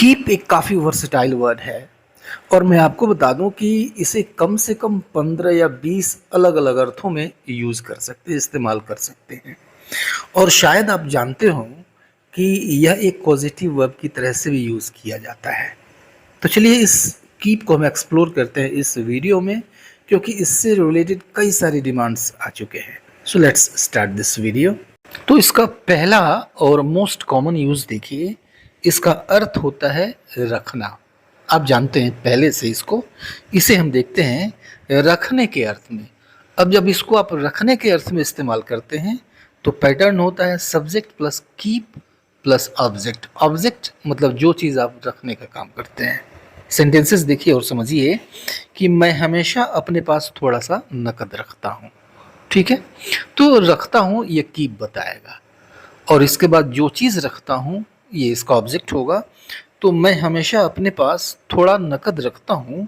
Keep एक काफ़ी versatile word है और मैं आपको बता दूं कि इसे कम से कम 15 या 20 अलग अलग अर्थों में यूज़ कर सकते हैं, इस्तेमाल कर सकते हैं। और शायद आप जानते हो कि यह एक पॉजिटिव वर्ब की तरह से भी यूज़ किया जाता है। तो चलिए इस कीप को हम एक्सप्लोर करते हैं इस वीडियो में, क्योंकि इससे रिलेटेड कई सारी डिमांड्स आ चुके हैं। So let's start this video. तो इसका पहला और मोस्ट कॉमन यूज़ देखिए, इसका अर्थ होता है रखना। आप जानते हैं पहले से इसको, इसे हम देखते हैं रखने के अर्थ में। अब जब इसको आप रखने के अर्थ में इस्तेमाल करते हैं तो पैटर्न होता है subject plus keep plus object. Object मतलब जो चीज़ आप रखने का काम करते हैं। सेंटेंसेस देखिए और समझिए कि मैं हमेशा अपने पास थोड़ा सा नकद रखता हूँ। ठीक है, तो रखता हूँ ये कीप बताएगा, और इसके बाद जो चीज़ रखता हूँ ये इसका ऑब्जेक्ट होगा। तो मैं हमेशा अपने पास थोड़ा नकद रखता हूँ।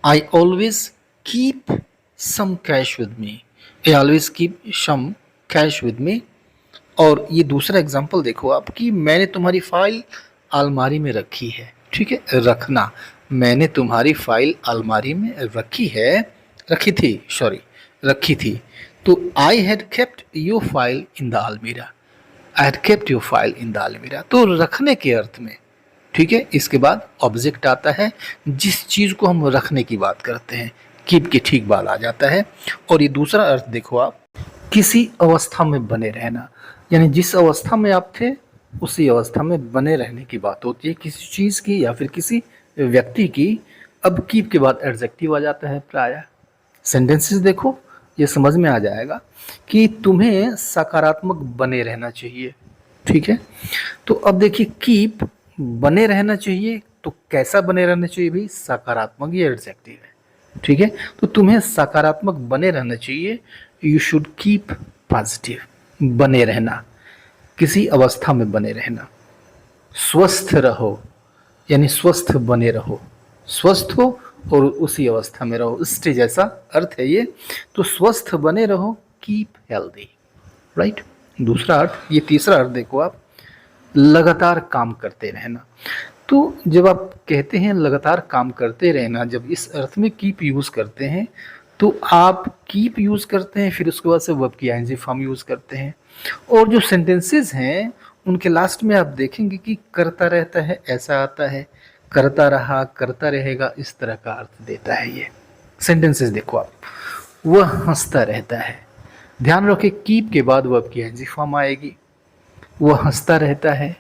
I always keep some cash with me. I always keep some cash with me. और ये दूसरा एग्जांपल देखो आप कि मैंने तुम्हारी फाइल अलमारी में रखी है। ठीक है, रखना, मैंने तुम्हारी फाइल अलमारी में रखी है, रखी थी। तो I had kept your file in the almirah. I had kept your file in the almirah, तो रखने के अर्थ में। ठीक है, इसके बाद ऑब्जेक्ट आता है, जिस चीज़ को हम रखने की बात करते हैं, कीप के ठीक बाद आ जाता है। और ये दूसरा अर्थ देखो आप, किसी अवस्था में बने रहना, यानी जिस अवस्था में आप थे उसी अवस्था में बने रहने की बात होती है किसी चीज़ की या फिर किसी व्यक्ति की। अब कीप के बाद एडजेक्टिव आ जाता है प्रायः। सेंटेंसेस देखो, ये समझ में आ जाएगा कि तुम्हें सकारात्मक बने रहना चाहिए। ठीक है, तो अब देखिए कीप बने रहना चाहिए, तो कैसा बने रहना चाहिए भी, सकारात्मक, ये एडजेक्टिव है। ठीक है, तो तुम्हें सकारात्मक बने रहना चाहिए। यू शुड कीप पॉजिटिव, बने रहना, किसी अवस्था में बने रहना। स्वस्थ रहो, यानी स्वस्थ बने रहो, स्वस्थ हो और उसी अवस्था में रहो, स्टे जैसा अर्थ है ये। तो स्वस्थ बने रहो, कीप हेल्दी, राइट। दूसरा अर्थ, ये तीसरा अर्थ देखो आप, लगातार काम करते रहना। तो जब आप कहते हैं लगातार काम करते रहना, जब इस अर्थ में कीप यूज़ करते हैं तो आप कीप यूज़ करते हैं, फिर उसके बाद से वर्ब की आईएनजी फॉर्म यूज़ करते हैं। और जो सेंटेंसेस हैं उनके लास्ट में आप देखेंगे कि करता रहता है ऐसा आता है, करता रहा, करता रहेगा, इस तरह का अर्थ देता है ये सेंटेंसेस। देखो आप, वह हंसता रहता है, ध्यान रखें कीप के बाद वर्ब की आईएनजी फॉर्म आएगी। वह हंसता रहता है,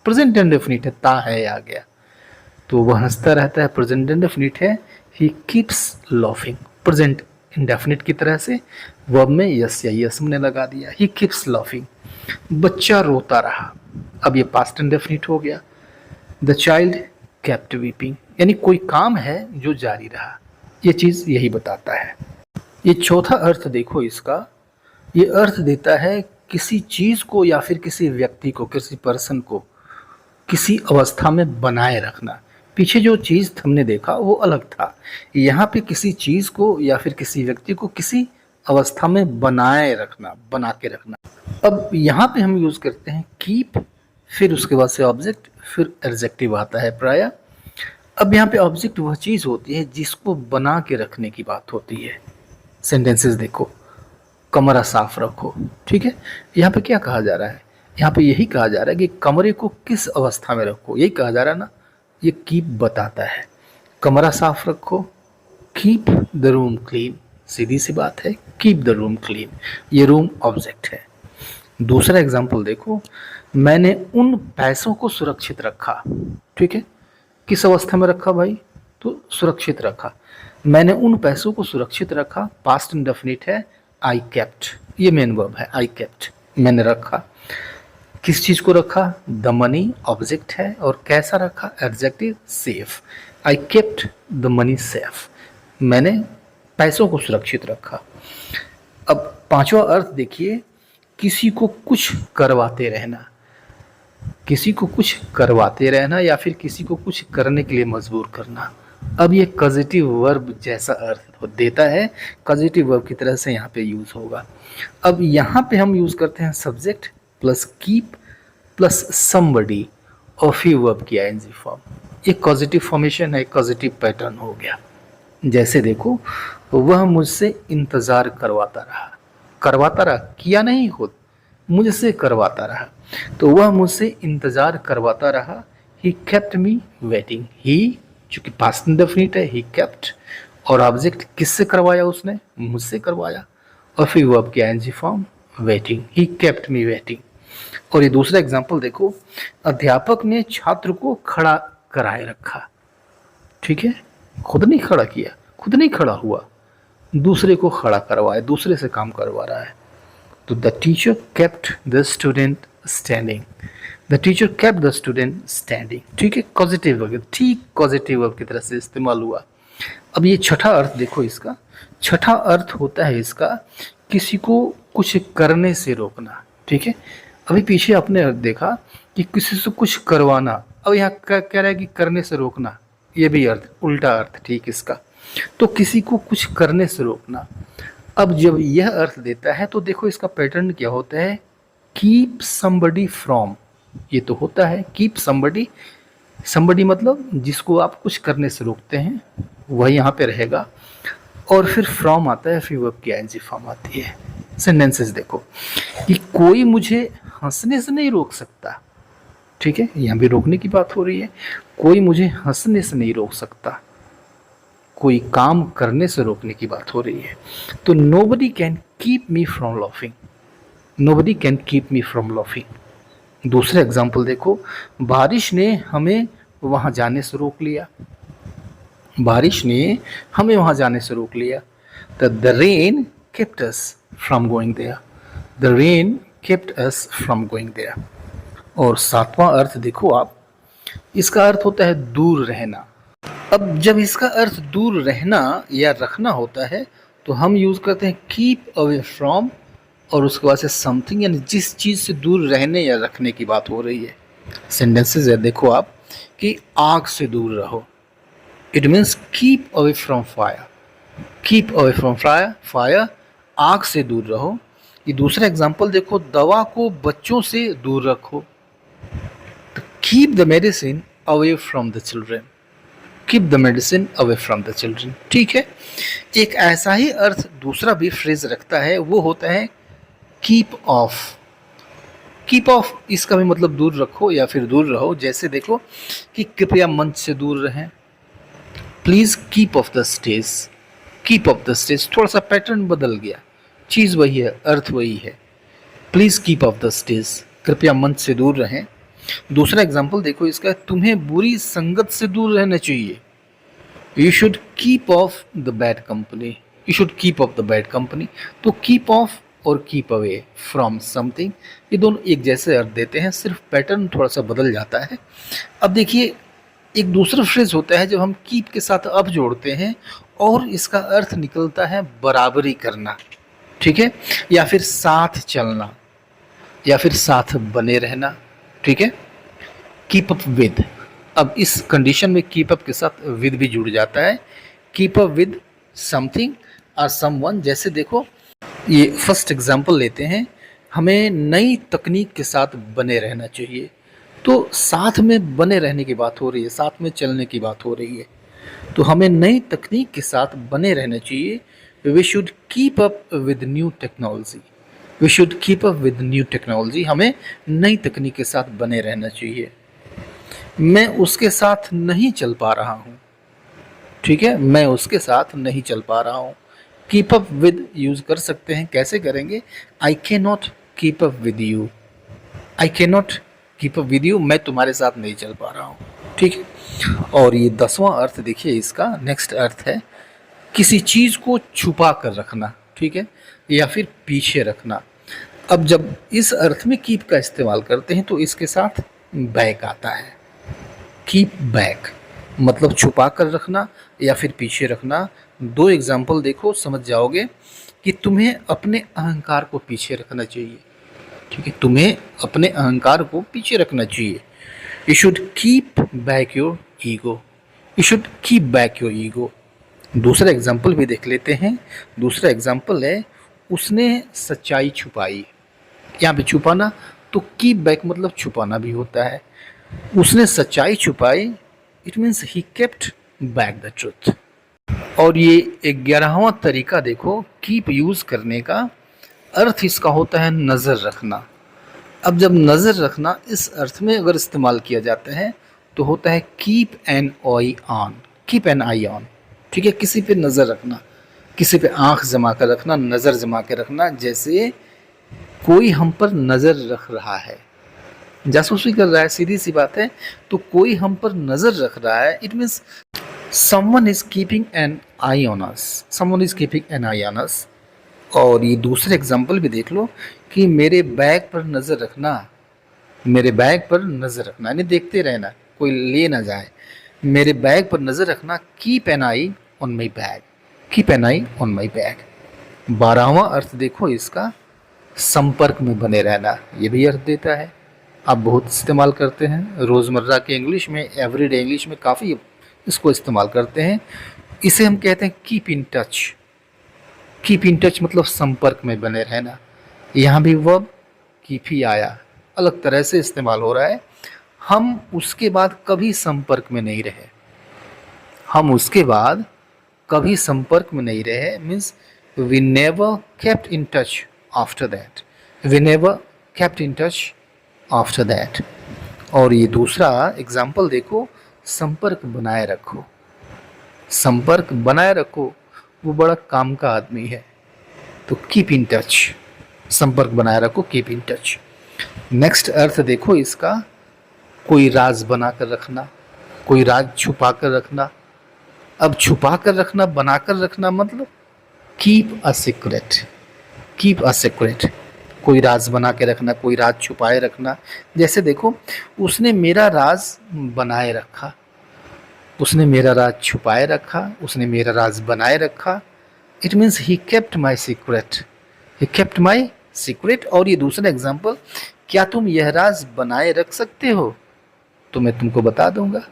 प्रेजेंट इंडेफिनिट है, ता है आ गया, तो वह हंसता रहता है, प्रेजेंट इंडेफिनिट है। He keeps laughing, present indefinite की तरह से वर्ब में यस या यस हमने लगा दिया, ही कीप्स लाफिंग। बच्चा रोता रहा, अब ये पास्ट इंडेफिनिट हो गया। द चाइल्ड केप्ट वीपिंग, यानी कोई काम है जो जारी रहा, ये चीज़ यही बताता है। ये चौथा अर्थ देखो इसका, ये अर्थ देता है किसी चीज़ को या फिर किसी व्यक्ति को, किसी पर्सन को किसी अवस्था में बनाए रखना। पीछे जो चीज़ हमने देखा वो अलग था, यहाँ पे किसी चीज़ को या फिर किसी व्यक्ति को किसी अवस्था में बनाए रखना, बना के रखना। अब यहाँ पे हम यूज़ करते हैं कीप, फिर उसके बाद से ऑब्जेक्ट, फिर एडजेक्टिव आता है प्रायः। अब यहाँ पे ऑब्जेक्ट वह चीज़ होती है जिसको बना के रखने की बात होती है। सेंटेंसेस देखो, कमरा साफ रखो। ठीक है, यहाँ पे क्या कहा जा रहा है, यहाँ पे यही कहा जा रहा है कि कमरे को किस अवस्था में रखो, यही कहा जा रहा है ना, ये कीप बताता है। कमरा साफ रखो, कीप द रूम क्लीन, सीधी सी बात है, कीप द रूम क्लीन, ये रूम ऑब्जेक्ट है। दूसरा एग्जाम्पल देखो, मैंने उन पैसों को सुरक्षित रखा। ठीक है, किस अवस्था में रखा भाई, तो सुरक्षित रखा। मैंने उन पैसों को सुरक्षित रखा, पास्ट इंडेफिनिट है, आई केप्ट, ये मेन वर्ब है, आई केप्ट, मैंने रखा। किस चीज़ को रखा, द मनी ऑब्जेक्ट है, और कैसा रखा, adjective, safe. I kept the money safe, मैंने पैसों को सुरक्षित रखा। अब पांचवा अर्थ देखिए, किसी को कुछ करवाते रहना, किसी को कुछ करवाते रहना या फिर किसी को कुछ करने के लिए मजबूर करना। अब ये कॉजेटिव वर्ब जैसा अर्थ देता है, कॉजेटिव वर्ब की तरह से यहाँ पे यूज़ होगा। अब यहाँ पे हम यूज़ करते हैं subject plus keep plus somebody, और फिर वर्ब की आईएनजी फॉर्म। ये पॉजिटिव फॉर्मेशन है, पॉजिटिव पैटर्न हो गया। जैसे देखो, वह मुझसे इंतजार करवाता रहा, किया नहीं खुद, मुझसे करवाता रहा। तो वह मुझसे इंतजार करवाता रहा। ही केप्ट मी वेटिंग। ही चूंकि पास्ट इंडेफिनिट है, ही केप्ट, और ऑब्जेक्ट किससे करवाया, उसने मुझसे करवाया, और फिर वर्ब की ING form waiting. He kept me waiting. और ये दूसरा एग्जांपल देखो, अध्यापक ने छात्र को खड़ा कराए रखा। ठीक है, खुद नहीं खड़ा किया, खुद नहीं खड़ा हुआ, दूसरे को खड़ा करवाया, दूसरे से काम करवा रहा है। तो the teacher kept the student standing. The teacher kept the student standing. ठीक है, पॉजिटिव वर्ब, ठीक पॉजिटिव वर्ब की तरह से इस्तेमाल हुआ। अब ये छठा अर्थ देखो, इसका छठा अर्थ होता है इसका किसी को कुछ करने से रोकना। ठीक है, अभी पीछे आपने अर्थ देखा कि किसी से कुछ करवाना, अब यहाँ कह रहा है कि करने से रोकना, ये भी अर्थ उल्टा अर्थ ठीक इसका। तो किसी को कुछ करने से रोकना। अब जब यह अर्थ देता है तो देखो इसका पैटर्न क्या होता है, कीप समबडी फ्रॉम। ये तो होता है कीप समबडी, समबडी मतलब जिसको आप कुछ करने से रोकते हैं, वह यहाँ पे रहेगा। और फिर फ्रॉम आता है, फिर वर्ब की आईएनजी फॉर्म आती है। सेंटेंसेस देखो कि कोई मुझे हंसने से नहीं रोक सकता। ठीक है, यहाँ भी रोकने की बात हो रही है। कोई मुझे हंसने से नहीं रोक सकता, कोई काम करने से रोकने की बात हो रही है। तो nobody can keep me from laughing. Nobody can keep me from laughing. दूसरा एग्जाम्पल देखो, बारिश ने हमें वहां जाने से रोक लिया। बारिश ने हमें वहां जाने से रोक लिया। The rain kept us from going there. The rain kept us from going there. और सातवां अर्थ देखो आप, इसका अर्थ होता है दूर रहना। अब जब इसका अर्थ दूर रहना या रखना होता है तो हम यूज करते हैं कीप अवे फ्रॉम, और उसके बाद से समथिंग, यानी जिस चीज से दूर रहने या रखने की बात हो रही है। सेंटेंसेस है देखो आप कि आग से दूर रहो, it means keep away from fire. Keep away from fire, fire, आग से दूर रहो। ये दूसरा एग्जाम्पल देखो, दवा को बच्चों से दूर रखो। Keep the medicine away from the children. Keep the medicine away from the children. ठीक है, एक ऐसा ही अर्थ दूसरा भी फ्रेज रखता है, वो होता है कीप ऑफ। कीप ऑफ इसका भी मतलब दूर रखो या फिर दूर रहो। जैसे देखो कि कृपया मंच से दूर रहें, please keep of the stage. Keep of the stage, थोड़ा सा पैटर्न बदल गया, चीज वही है, अर्थ वही है। Please keep of the stage, कृपया मंच से दूर रहें। दूसरा एग्जाम्पल देखो इसका, तुम्हें बुरी संगत से दूर रहना चाहिए। You should keep of the bad company. You should keep of the bad company. तो कीप ऑफ और कीप अवे फ्रॉम समथिंग, ये दोनों एक जैसे अर्थ देते हैं, सिर्फ पैटर्न थोड़ा सा बदल जाता है। अब देखिए एक दूसरा फ्रेज होता है जब हम कीप के साथ अब जोड़ते हैं और इसका अर्थ निकलता है बराबरी करना। ठीक है, या फिर साथ चलना, या फिर साथ बने रहना। ठीक है, कीप अप विद। अब इस कंडीशन में कीप अप के साथ विद भी जुड़ जाता है। कीप अप विद समथिंग और समवन। जैसे देखो ये फर्स्ट एग्जांपल लेते हैं, हमें नई तकनीक के साथ बने रहना चाहिए। तो साथ में बने रहने की बात हो रही है, साथ में चलने की बात हो रही है। तो हमें नई तकनीक के साथ बने रहना चाहिए। We should keep up with new technology. We should keep up with new technology. हमें नई तकनीक के साथ बने रहना चाहिए। मैं उसके साथ नहीं चल पा रहा हूँ। ठीक है, मैं उसके साथ नहीं चल पा रहा हूँ। कीप अप विद यूज कर सकते हैं, कैसे करेंगे, I can not keep up with you. I can not keep up with you, मैं तुम्हारे साथ नहीं चल पा रहा हूँ। ठीक है, और ये 10वां अर्थ देखिए, इसका नेक्स्ट अर्थ है किसी चीज को छुपा कर रखना। ठीक है, या फिर पीछे रखना। अब जब इस अर्थ में कीप का इस्तेमाल करते हैं तो इसके साथ बैक आता है। कीप बैक मतलब छुपा कर रखना या फिर पीछे रखना। दो एग्जाम्पल देखो, समझ जाओगे कि तुम्हें अपने अहंकार को पीछे रखना चाहिए। ठीक है, तुम्हें अपने अहंकार को पीछे रखना चाहिए। You should keep back your ego. You should keep back your ego. दूसरा एग्जाम्पल भी देख लेते हैं। दूसरा एग्जाम्पल है, उसने सच्चाई छुपाई। यहाँ पे छुपाना तो कीप बैक मतलब छुपाना भी होता है। उसने सच्चाई छुपाई, it means he kept back the truth. और ये 11वां तरीका देखो कीप यूज करने का, अर्थ इसका होता है नज़र रखना। अब जब नज़र रखना इस अर्थ में अगर इस्तेमाल किया जाता है तो होता है keep an eye on, keep an eye on. ठीक है, किसी पे नज़र रखना, किसी पे आंख जमा कर रखना, नज़र जमा कर रखना, जैसे कोई हम पर नज़र रख रहा है, जासूसी कर रहा है, सीधी सी बात है। तो कोई हम पर नज़र रख रहा है, it means someone is keeping an eye on us, someone is keeping an eye on us। और ये दूसरे एग्जाम्पल भी देख लो कि मेरे बैग पर नज़र रखना, मेरे बैग पर नज़र रखना यानी देखते रहना, कोई ले ना जाए, मेरे बैग पर नज़र रखना, keep an eye on my bag, keep an eye on my bag. 12वां अर्थ देखो इसका, संपर्क में बने रहना, ये भी अर्थ देता है। आप बहुत इस्तेमाल करते हैं रोज़मर्रा के इंग्लिश में, एवरीडे इंग्लिश में काफ़ी इसको इस्तेमाल करते हैं। इसे हम कहते हैं keep in touch. Keep in touch मतलब संपर्क में बने रहना। यहाँ भी वर्ब कीप ही आया, अलग तरह से इस्तेमाल हो रहा है। हम उसके बाद कभी संपर्क में नहीं रहे, हम उसके बाद कभी संपर्क में नहीं रहे, means we never kept in touch after that, we never kept in touch after that. और ये दूसरा एग्जाम्पल देखो, संपर्क बनाए रखो, संपर्क बनाए रखो, वो बड़ा काम का आदमी है, तो कीप इन टच, संपर्क बनाए रखो, कीप इन टच। नेक्स्ट अर्थ देखो इसका, कोई राज बना कर रखना, कोई राज छुपा कर रखना। अब छुपा कर रखना, बना कर रखना मतलब keep a secret, keep a secret, कोई राज बना के रखना, कोई राज छुपाए रखना। जैसे देखो, उसने मेरा राज बनाए रखा, उसने मेरा राज छुपाए रखा, उसने मेरा राज बनाए रखा, it means he kept my secret, he kept my secret. और ये दूसरा एग्जाम्पल, क्या तुम यह राज बनाए रख सकते हो, तो मैं तुमको बता दूंगा,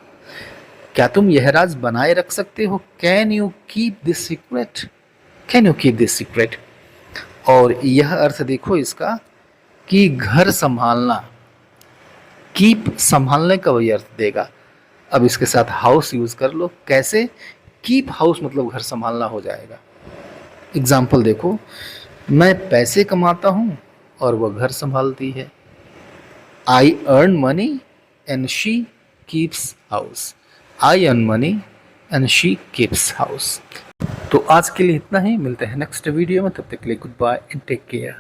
क्या तुम यह राज बनाए रख सकते हो, can you keep this secret, can you keep this secret. और यह अर्थ देखो इसका कि घर संभालना, कीप संभालने का वही अर्थ देगा। अब इसके साथ हाउस यूज कर लो, कैसे, कीप हाउस मतलब घर संभालना हो जाएगा। एग्जाम्पल देखो, मैं पैसे कमाता हूँ और वह घर संभालती है, I earn money and she keeps house, I earn money and she keeps house. तो आज के लिए इतना ही, मिलते हैं नेक्स्ट वीडियो में, तब तक के लिए good bye and take care.